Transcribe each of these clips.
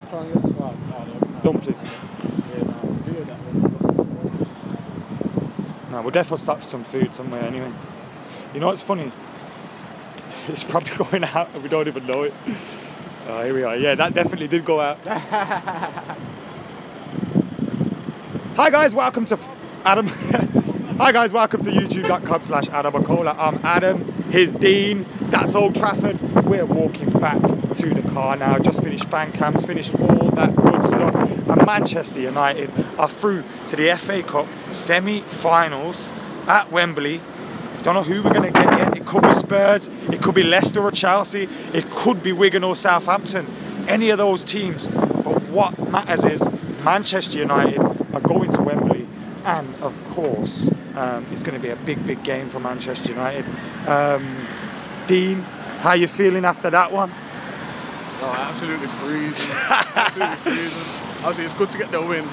Try and get Dumpling. Yeah, no, do that one. No, we'll definitely stop for some food somewhere anyway. You know what's funny? It's probably going out and we don't even know it. Oh, here we are. Yeah, that definitely did go out. Hi guys, welcome to Adam. Hi guys, welcome to youtube.com/AdamMcKola. I'm Adam, his Dean. That's Old Trafford. We're walking back to the car now. Just finished fan camps, finished all that good stuff. And Manchester United are through to the FA Cup semi-finals at Wembley. Don't know who we're going to get yet. It could be Spurs, it could be Leicester or Chelsea, it could be Wigan or Southampton. Any of those teams. But what matters is Manchester United are going to Wembley, and of course it's going to be a big game for Manchester United. Dean, how you feeling after that one? Oh, absolutely freezing. Absolutely freezing. Obviously, it's good to get the win.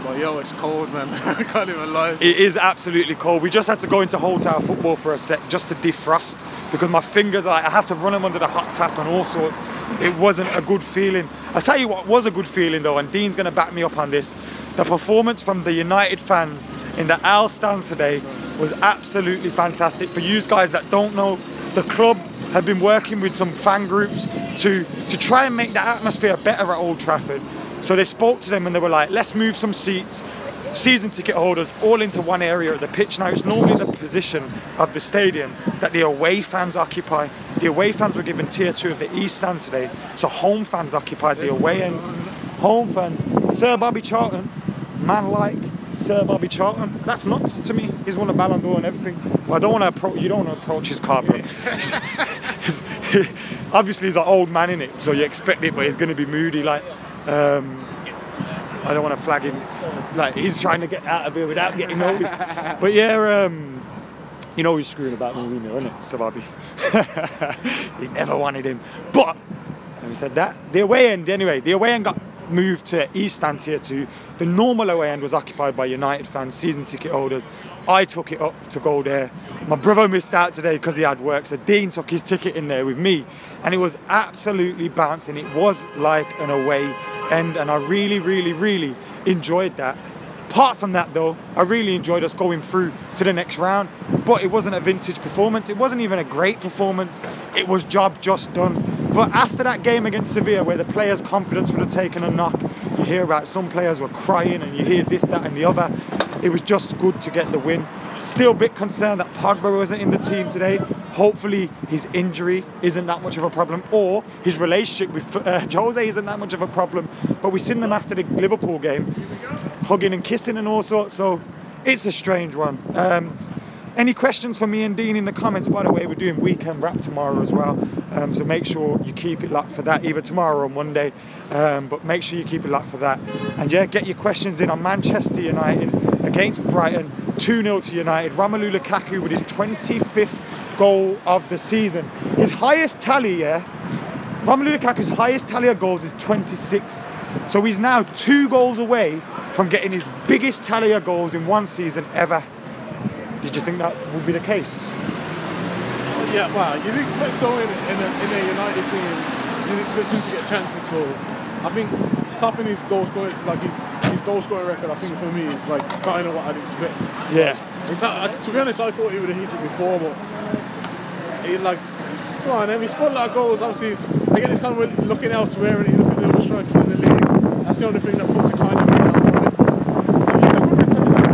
But yo, it's cold, man. I can't even lie. It is absolutely cold. We just had to go into hotel football for a sec just to defrost because my fingers, I had to run them under the hot tap and all sorts. It wasn't a good feeling. I'll tell you what was a good feeling though, and Dean's going to back me up on this. The performance from the United fans in the Al stand today was absolutely fantastic. For you guys that don't know, the club have been working with some fan groups to try and make the atmosphere better at Old Trafford. So they spoke to them and they were like, let's move some seats, season ticket holders, all into one area of the pitch. Now it's normally the position of the stadium that the away fans occupy. The away fans were given tier 2 of the East stand today, so home fans occupied the away end. Home fans, Sir Bobby Charlton, man like Sir Bobby Charlton, that's nuts to me. He's won a Ballon d'Or and everything. Well, I don't want to approach, you don't want to approach his car, bro. Obviously he's an old man in it, so you expect it, but he's going to be moody like. I don't want to flag him, like he's trying to get out of here without getting noticed. But yeah, you know he's screwing about Mourinho, isn't it, Sir Bobby? He never wanted him. But, having said that, the away end anyway, the away end got moved to East stand tier 2. The normal away end was occupied by United fans, season ticket holders. I took it up to go there. My brother missed out today because he had work, so Dean took his ticket in there with me, and it was absolutely bouncing. It was like an away end, and I really enjoyed that. Apart from that though, I really enjoyed us going through to the next round, but it wasn't a vintage performance. It wasn't even a great performance. It was job just done. But after that game against Sevilla, where the players' confidence would have taken a knock, you hear about some players were crying and you hear this, that and the other. It was just good to get the win. Still a bit concerned that Pogba wasn't in the team today. Hopefully his injury isn't that much of a problem, or his relationship with Jose isn't that much of a problem. But we've seen them after the Liverpool game, hugging and kissing and all sorts, so it's a strange one. Any questions for me and Dean in the comments? By the way, we're doing weekend wrap tomorrow as well, so make sure you keep it locked for that, either tomorrow or Monday, but make sure you keep it locked for that. And yeah, get your questions in on Manchester United against Brighton, 2-0 to United. Romelu Lukaku with his 25th goal of the season. His highest tally, Romelu Lukaku's highest tally of goals is 26. So he's now 2 goals away from getting his biggest tally of goals in one season ever. Did you think that would be the case? Yeah, well, you'd expect so in a United team. You'd expect him to get chances. So I think topping his goal scoring, like his goal scoring record, I think for me is like kind of what I'd expect. Yeah. To be honest, I thought he would have hit it before, but he it's fine. He scored a lot of goals. Obviously, again, it's kind of looking elsewhere, and you look at the other strikers in the league. That's the only thing that puts it kind of down on him. It's a good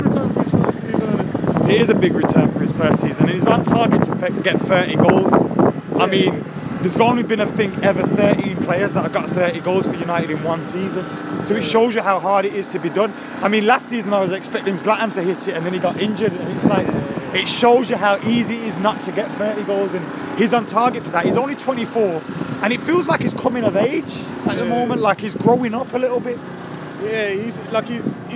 return for his first season. It is a big return for his first season, and he's on target to get 30 goals. Yeah. I mean, there's only been, I think, ever 13 players that have got 30 goals for United in one season. So it shows you how hard it is to be done. I mean, last season I was expecting Zlatan to hit it, and then he got injured, and it's like, it shows you how easy it is not to get 30 goals, and he's on target for that. He's only 24, and it feels like he's coming of age at the moment, like he's growing up a little bit. Yeah, he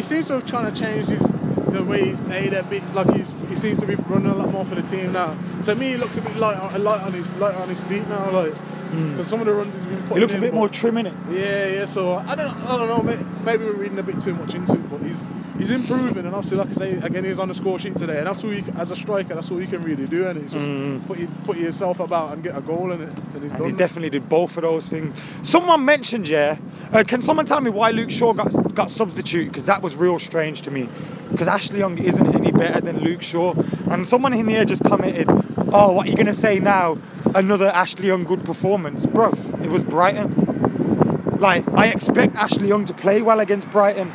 seems to have trying to change the way he's played a bit. Like he seems to be running a lot more for the team now. To me, he looks a bit light on his feet now. Like because some of the runs he's been putting He looks in, a bit more trim, innit? Yeah. So I don't know. Maybe we're reading a bit too much into it, but he's improving, and obviously, like I say, again, he's on the score sheet today, and that's all as a striker, that's all you can really do, and it's just put yourself about and get a goal in it, and he's done. He definitely did both of those things. Someone mentioned, can someone tell me why Luke Shaw got substituted? Because that was real strange to me. Because Ashley Young isn't any better than Luke Shaw, and someone in here just commented, "Oh, what are you gonna say now? Another Ashley Young good performance, bruv? It was Brighton. Like, I expect Ashley Young to play well against Brighton.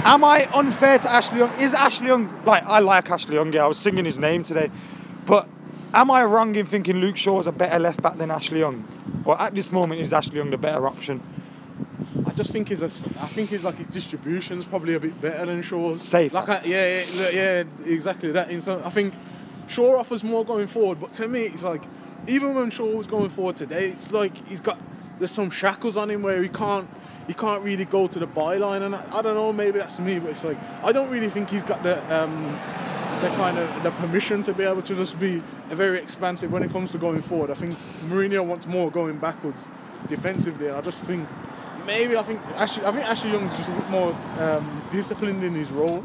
Am I unfair to Ashley Young? Is Ashley Young, like, I like Ashley Young, I was singing his name today, but am I wrong in thinking Luke Shaw is a better left back than Ashley Young? Or at this moment, is Ashley Young the better option? I just think his distribution's probably a bit better than Shaw's. Safe. Yeah, exactly that. I think Shaw offers more going forward, but to me, it's like, even when Shaw was going forward today, it's like there's some shackles on him where he can't really go to the byline, and I don't know, maybe that's me, but it's like, I don't really think he's got the kind of the permission to be able to just be very expansive when it comes to going forward. I think Mourinho wants more going backwards defensively, and I just think Ashley Young's just a bit more disciplined in his role.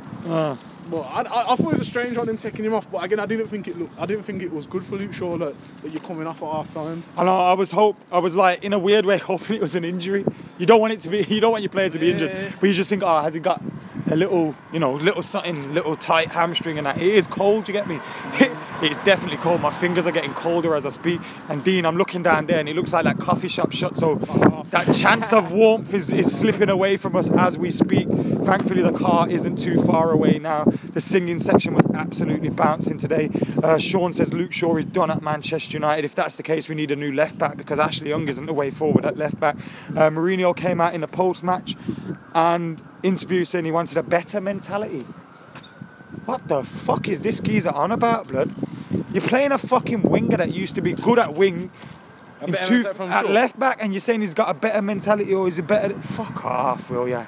But I thought it was a strange on him taking him off. But again, I didn't think it was good for Luke Shaw that you're coming off at half time. I know. I was like, in a weird way, hoping it was an injury. You don't want your player to be injured, but you just think, oh, has he got a little tight hamstring and that? It is cold. You get me? It's definitely cold. My fingers are getting colder as I speak. And Dean, I'm looking down there, and it looks like that coffee shop shut. So that chance of warmth is slipping away from us as we speak. Thankfully, the car isn't too far away now. The singing section was absolutely bouncing today. Sean says Luke Shaw is done at Manchester United. If that's the case, we need a new left back because Ashley Young isn't the way forward at left back. Mourinho came out in the post-match and interview saying he wanted a better mentality. What the fuck is this geezer on about, blood? You're playing a fucking winger that used to be good at wing at left back, and you're saying he's got a better mentality, or is it better? Fuck off, will ya?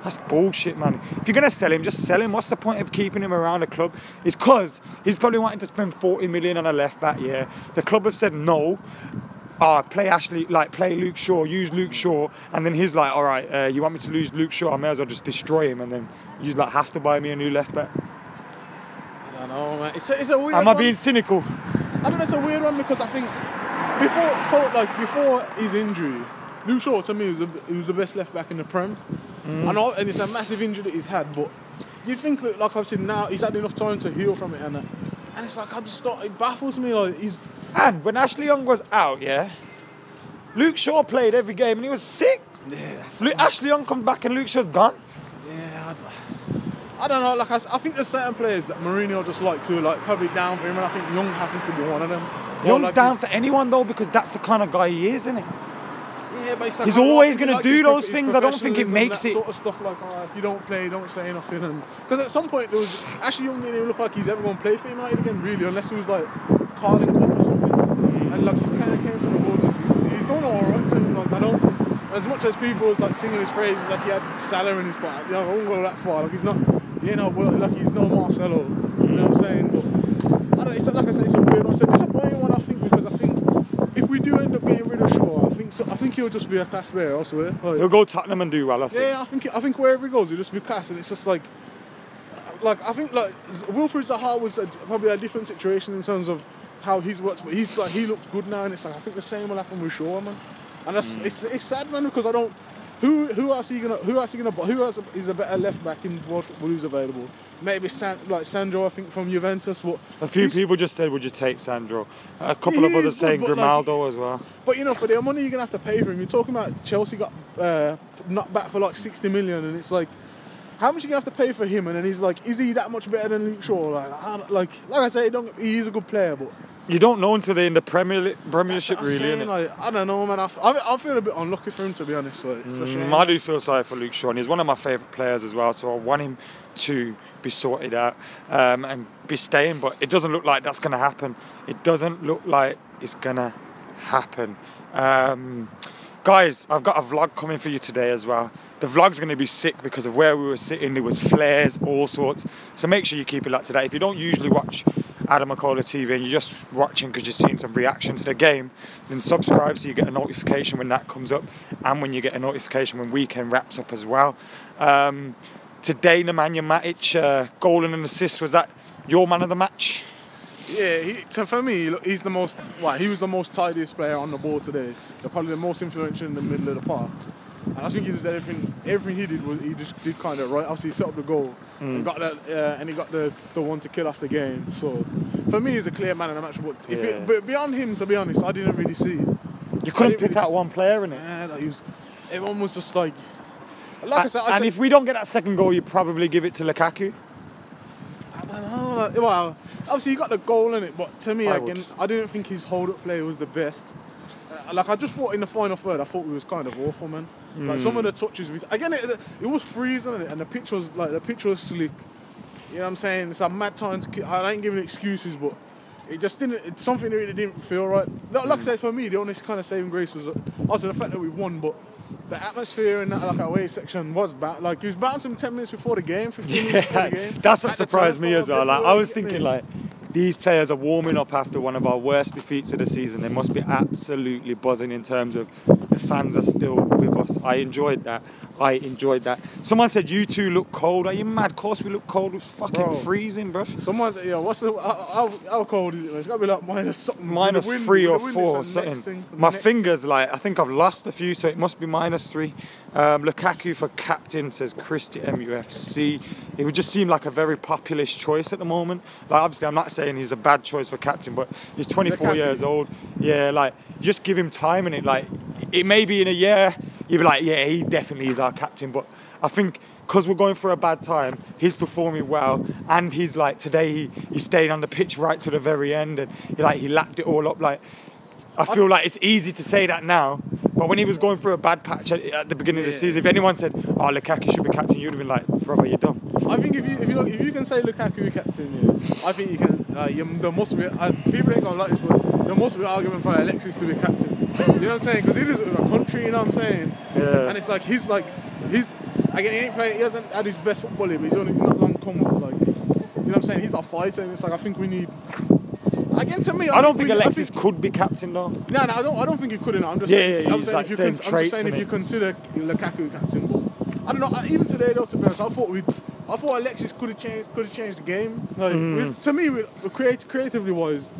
That's bullshit, man. If you're going to sell him, just sell him. What's the point of keeping him around the club? It's because he's probably wanting to spend 40 million on a left back, yeah. The club have said no. Play Luke Shaw, use Luke Shaw, and then he's like, all right, you want me to lose Luke Shaw? I may as well just destroy him, and then you have to buy me a new left back. I don't know, man. It's a weird Am I being cynical? I don't know, it's a weird one because I think before his injury, Luke Shaw to me was the best left back in the Prem. And it's a massive injury that he's had, but you think, like I've said, now he's had enough time to heal from it, and it's like, it baffles me. Like And when Ashley Young was out, Luke Shaw played every game and he was sick. Yeah, Ashley Young comes back and Luke Shaw's gone. Yeah, I don't know. Like I think there's certain players that Mourinho just likes who are probably down for him, and I think Young happens to be one of them. Young's down for anyone though, because that's the kind of guy he is, isn't he? Yeah, but he's always going to do those things. I don't think it makes it. Sort of stuff like, if you don't play, don't say nothing. Because at some point, Ashley Young didn't even look like he's ever going to play for United again, really, unless it was like Carling Cup or something. And like, he's kind of came from the wilderness. He's done all right too. Like, I don't. As much as people was like singing his praises, like he had Salah in his part. I won't go that far. Like he's not, like he's no Marcelo. You know what I'm saying? But I don't. It's like I said, it's a weird one. It's a disappointing one, I think, because I think if we do end up getting rid of Shaw, I think he'll just be a class player. I swear. Like, he'll go Tottenham and do well. I think. Yeah, I think wherever he goes, he'll just be class, and it's just like I think like Wilfried Zaha was probably a different situation in terms of how he's worked, but he looks good now, and it's like I think the same will happen with Shaw, man. And that's it's sad, man, because I don't. Who else is a better left back in world football who's available? Maybe Sandro, I think, from Juventus. But a few people just said, would you take Sandro? A couple of others saying Grimaldo as well. But for the money you're gonna have to pay for him, you're talking about Chelsea got knocked back for like 60 million, and it's like, how much are you gonna have to pay for him? And then he's like, is he that much better than Luke Shaw? Like I say, he is a good player, but you don't know until they're in the Premiership, really. Like, I don't know, man. I feel a bit unlucky for him, to be honest. Like, it's a shame. I do feel sorry for Luke Shaw, and he's one of my favourite players as well, so I want him to be sorted out and be staying, but it doesn't look like that's going to happen. It doesn't look like it's going to happen. Guys, I've got a vlog coming for you today as well. The vlog's going to be sick because of where we were sitting. There was flares, all sorts. So make sure you keep it up to date. If you don't usually watch AdamMcKola TV and you're just watching because you're seeing some reaction to the game, then subscribe so you get a notification when that comes up, and when you get a notification when weekend wraps up as well. Today, Nemanja Matic, goal and an assist. Was that your man of the match? Yeah, for me, he's the most. He was the most tidiest player on the ball today. They're probably the most influential in the middle of the park. And I think he just everything he did was he just did kind of right. Obviously, he set up the goal and got that, and he got the one to kill off the game. So for me, he's a clear man in the match. But beyond him, to be honest, I didn't really see. You couldn't pick out one player in it. Yeah, everyone was just like I said. And if we don't get that second goal, you probably give it to Lukaku. I don't know. Well, obviously he got the goal in it, but to me, I didn't think his hold-up play was the best. I just thought in the final third, I thought we was kind of awful, man. Like some of the touches, it was freezing and the pitch was slick. You know what I'm saying? It's a mad time I ain't giving excuses, but it just didn't. It's something that really didn't feel right. Like I said, for me, the only kind of saving grace was also the fact that we won, but the atmosphere in that away section was bad. Like he was bouncing 10 minutes before the game, 15 minutes before the game. That's what surprised me as well. Like I was thinking, these players are warming up after one of our worst defeats of the season. They must be absolutely buzzing in terms of the fans are still with us. I enjoyed that. Someone said you two look cold. Are you mad? Of course we look cold. It was fucking freezing, bro. Someone, how cold is it? It's got to be like minus something. -3 or 4 or something. My fingers, I think I've lost a few, so it must be -3. Lukaku for captain, says Christy MUFC. It would just seem like a very populist choice at the moment. Obviously, I'm not saying he's a bad choice for captain, but he's 24 years old. Yeah, just give him time, and it may be in a year, you'd be like, yeah, he definitely is our captain. But I think because we're going through a bad time, he's performing well, and he's today he stayed on the pitch right to the very end, and he lapped it all up. I feel like it's easy to say that now, but when he was going through a bad patch at the beginning of the season, if anyone said, "Oh, Lukaku should be captain," you'd have been like, "Brother, you're dumb." I think if you can say Lukaku captain, I think you can. There must be people ain't gonna like this, but there must be an argument for Alexis to be captain. You know what I'm saying? Because he lives in a country, you know what I'm saying? Yeah. And it's he's again, he ain't playing. He hasn't had his best football yet, but he's not long come. You know what I'm saying? He's a fighter, and it's I think we need. Again, to me, I don't think Alexis could be captain though. No, I don't think he could. I'm just saying if you consider Lukaku captain. I don't know. Even today, though, to be honest, I thought Alexis could have changed the game. To me, creatively wise,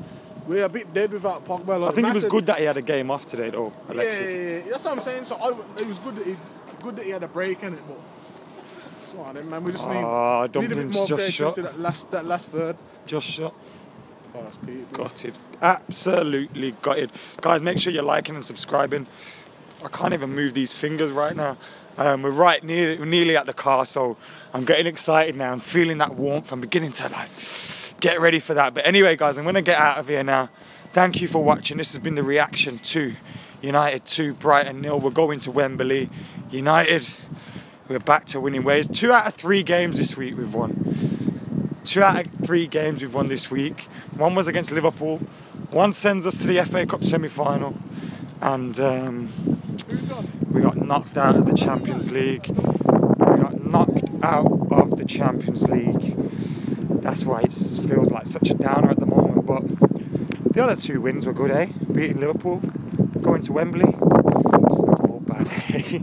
we're a bit dead without Pogba. I think it was good that he had a game off today, though. Alexis. Yeah, that's what I'm saying. So it was good that he had a break in it, but. Man, we just need a bit more creativity that last third. Just shot. Oh, that's Pete. Gutted. Absolutely gutted. Guys, make sure you're liking and subscribing. I can't even move these fingers right now. We're nearly at the car, so I'm getting excited now. I'm feeling that warmth. I'm beginning to get ready for that. But anyway, guys, I'm going to get out of here now. Thank you for watching. This has been the reaction to United 2, Brighton 0. We're going to Wembley. United, we're back to winning ways. 2 out of 3 games this week we've won. 2 out of 3 games we've won this week. 1 was against Liverpool. 1 sends us to the FA Cup semi-final. And we got knocked out of the Champions League. That's why it feels like such a downer at the moment. But the other 2 wins were good, eh? Beating Liverpool, going to Wembley. It's not all bad, eh?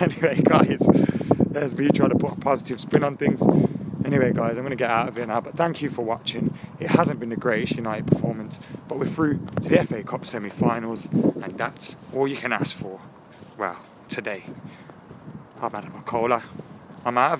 Anyway, guys, there's me trying to put a positive spin on things. Anyway, guys, I'm going to get out of here now, but thank you for watching. It hasn't been the greatest United performance, but we're through to the FA Cup semi-finals, and that's all you can ask for. Well, today. I'm AdamMcKola. I'm out of here.